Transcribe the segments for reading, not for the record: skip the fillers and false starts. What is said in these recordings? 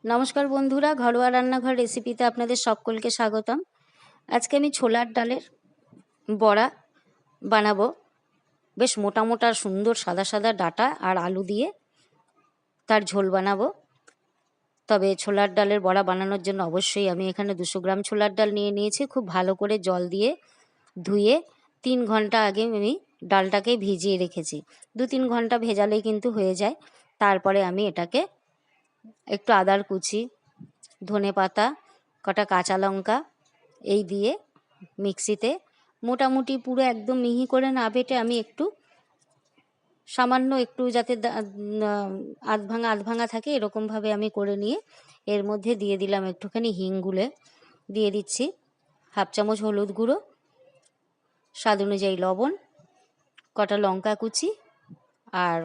নমস্কার বন্ধুরা, ঘরোয়া রান্নাঘর রেসিপিতে আপনাদের সকলকে স্বাগতম। আজকে আমি ছোলার ডালের বড়া বানাবো। বেশ মোটা মোটা সুন্দর সাদা সাদা ডাঁটা আর আলু দিয়ে তার ঝোল বানাবো। তবে ছোলার ডালের বড়া বানানোর জন্য অবশ্যই আমি এখানে 200 গ্রাম ছোলার ডাল নিয়েছি। খুব ভালো করে জল দিয়ে ধুয়ে 3 ঘন্টা আগে আমি ডালটাকে ভিজিয়ে রেখেছি। 2-3 ঘন্টা ভেজালেই কিন্তু হয়ে যায়। তারপরে আমি এটাকে একটু আদার কুচি, ধনেপাতা, কটা কাঁচা লঙ্কা এই দিয়ে মিক্সিতে মোটামুটি পুরো একদম মিহি করে না বেটে আমি একটু সামান্য একটু যাতে আধ ভাঙা থাকে এরকমভাবে আমি করে নিয়ে এর মধ্যে দিয়ে দিলাম একটুখানি হিং গুলে, দিয়ে দিচ্ছি 1/2 চামচ হলুদ গুঁড়ো, স্বাদ অনুযায়ী লবণ, কটা লঙ্কা কুচি আর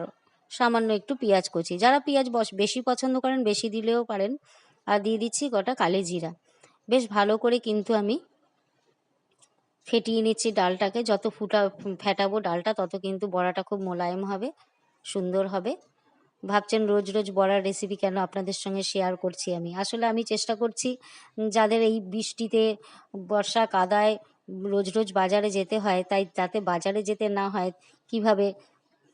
সামান্য একটু পেঁয়াজ কুচি। যারা পেঁয়াজ বেশি পছন্দ করেন বেশি দিলেও পারেন। আর দিয়ে দিচ্ছি কটা কালি জিরা। বেশ ভালো করে কিন্তু আমি ফেটিয়ে নিচ্ছি ডালটাকে। যত ফেটাবো ডালটা তত কিন্তু বড়াটা খুব মোলায়েম হবে, সুন্দর হবে। ভাবছেন রোজ রোজ বড়ার রেসিপি কেন আপনাদের সঙ্গে শেয়ার করছি আমি। আসলে আমি চেষ্টা করছি যাদের এই বৃষ্টিতে বর্ষা কাদায় রোজ রোজ বাজারে যেতে হয়, তাই যাতে বাজারে যেতে না হয়, কিভাবে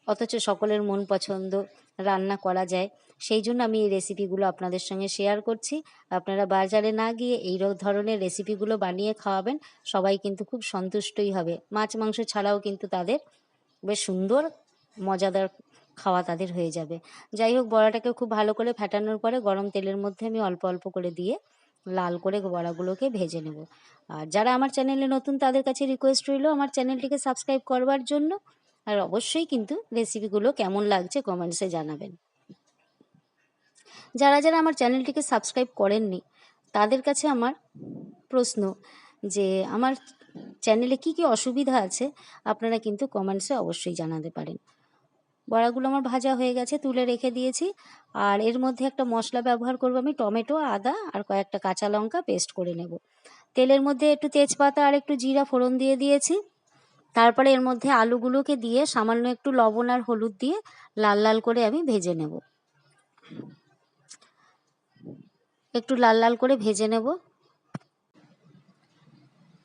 অথচ সকলের মন পছন্দ রান্না করা যায়, সেই জন্য আমি এই রেসিপিগুলো আপনাদের সঙ্গে শেয়ার করছি। আপনারা বাজারে না গিয়ে এই ধরনের রেসিপিগুলো বানিয়ে খাওয়াবেন, সবাই কিন্তু খুব সন্তুষ্টই হবে। মাছ মাংস ছাড়াও কিন্তু তাদের বেশ সুন্দর মজাদার খাওয়া তাদের হয়ে যাবে। যাই হোক, বড়াটাকে খুব ভালো করে ফেটানোর পরে গরম তেলের মধ্যে আমি অল্প অল্প করে দিয়ে লাল করে বড়াগুলোকে ভেজে নেব। আর যারা আমার চ্যানেলে নতুন তাদের কাছে রিকোয়েস্ট রইল আমার চ্যানেলটিকে সাবস্ক্রাইব করবার জন্য। আর অবশ্যই কিন্তু রেসিপিগুলো কেমন লাগছে কমেন্টসে জানাবেন। যারা যারা আমার চ্যানেলটিকে সাবস্ক্রাইব করেননি তাদের কাছে আমার প্রশ্ন যে আমার চ্যানেলে কি কি অসুবিধা আছে আপনারা কিন্তু কমেন্টসে অবশ্যই জানাতে পারেন। বড়াগুলো আমার ভাজা হয়ে গেছে, তুলে রেখে দিয়েছি। আর এর মধ্যে একটা মশলা ব্যবহার করব আমি, টমেটো, আদা আর কয়েকটা কাঁচা লঙ্কা পেস্ট করে নেব। তেলের মধ্যে একটু তেজপাতা আর একটু জিরা ফোড়ন দিয়ে দিয়েছি। তারপরে এর মধ্যে আলুগুলোকে দিয়ে সামান্য একটু লবণ আর হলুদ দিয়ে লাল লাল করে আমি ভেজে নেব। একটু লাল লাল করে ভেজে নেব।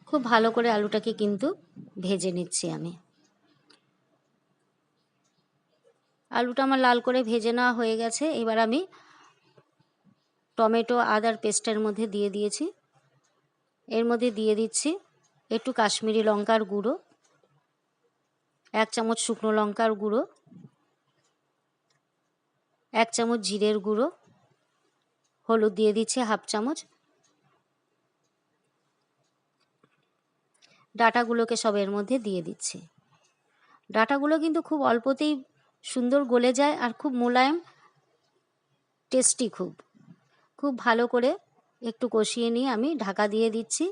খুব ভালো করে আলুটাকে কিন্তু ভেজে নিচ্ছি আমি। আলুটা আমার লাল করে ভেজে নেওয়া হয়ে গেছে। এবার আমি টমেটো আদার পেস্টের মধ্যে দিয়ে দিয়েছি। এর মধ্যে দিয়ে দিচ্ছি একটু কাশ্মীরি লঙ্কার গুঁড়ো, 1 চামচ শুকনো লঙ্কার গুঁড়ো, 1 চামচ জিরের গুঁড়ো, হলুদ দিয়ে দিচ্ছি 1/2 চামচ। ডাঁটাগুলোকে সব এর মধ্যে দিয়ে দিচ্ছি। ডাঁটাগুলো কিন্তু খুব অল্পতেই সুন্দর গলে যায় আর খুব মোলায়েম, টেস্টি খুব। খুব ভালো করে একটু কষিয়ে নিয়ে আমি ঢাকা দিয়ে দিচ্ছি।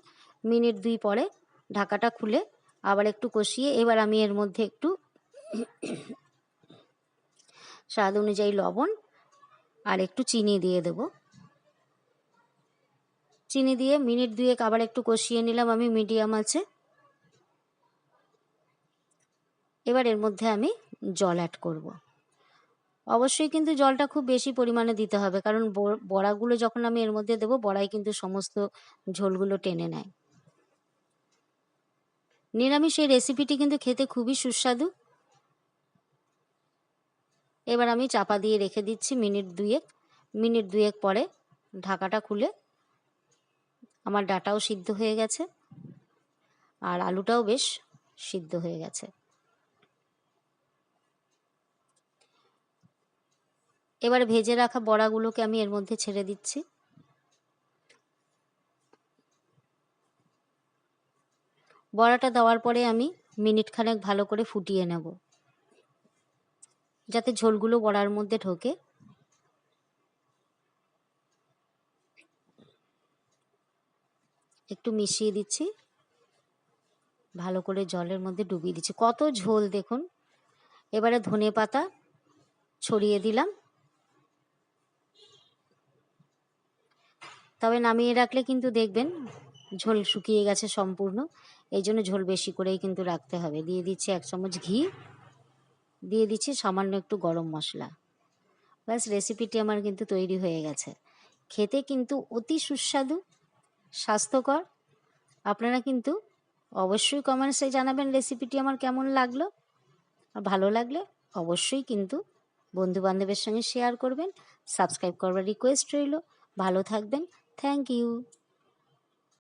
মিনিট 2 পরে ঢাকাটা খুলে আবার একটু কষিয়ে এবার আমি এর মধ্যে একটু স্বাদ অনুযায়ী লবণ আর একটু চিনি দিয়ে দেব। চিনি দিয়ে মিনিট 2 আবার একটু কষিয়ে নিলাম আমি মিডিয়াম আঁচে। এবার এর মধ্যে আমি জল অ্যাড করব। অবশ্যই কিন্তু জলটা খুব বেশি পরিমাণে দিতে হবে, কারণ বড়াগুলো যখন আমি এর মধ্যে দেবো বড়াই কিন্তু সমস্ত ঝোলগুলো টেনে নেয়। নিরামিষ এই রেসিপিটি কিন্তু খেতে খুবই সুস্বাদু। এবার আমি চাপা দিয়ে রেখে দিচ্ছি মিনিট 2 পরে ঢাকাটা খুলে আমার ডাঁটাও সিদ্ধ হয়ে গেছে আর আলুটাও বেশ সিদ্ধ হয়ে গেছে। এবার ভেজে রাখা বড়াগুলোকে আমি এর মধ্যে ছেড়ে দিচ্ছি। বড়াটা দেওয়ার পরে আমি মিনিট খানেক ভালো করে ফুটিয়ে নেব যাতে ঝোলগুলো বড়ার মধ্যে ঢোকে। একটু মিশিয়ে দিচ্ছি, ভালো করে জলের মধ্যে ডুবিয়ে দিচ্ছি। কত ঝোল দেখুন। এবারে ধনেপাতা ছড়িয়ে দিলাম। তবে নামিয়ে রাখলে কিন্তু দেখবেন ঝোল শুকিয়ে গেছে সম্পূর্ণ, এই জন্য ঝোল বেশি করেই কিন্তু রাখতে হবে। দিয়ে দিচ্ছি 1 চামচ ঘি, দিয়ে দিচ্ছি সামান্য একটু গরম মশলা। ব্যাস রেসিপিটি আমার কিন্তু তৈরি হয়ে গেছে। খেতে কিন্তু অতি সুস্বাদু, স্বাস্থ্যকর। আপনারা কিন্তু অবশ্যই কমেন্টসে জানাবেন রেসিপিটি আমার কেমন লাগলো। আর ভালো লাগলে অবশ্যই কিন্তু বন্ধুবান্ধবের সঙ্গে শেয়ার করবেন। সাবস্ক্রাইব করবার রিকোয়েস্ট রইল। ভালো থাকবেন। Thank you.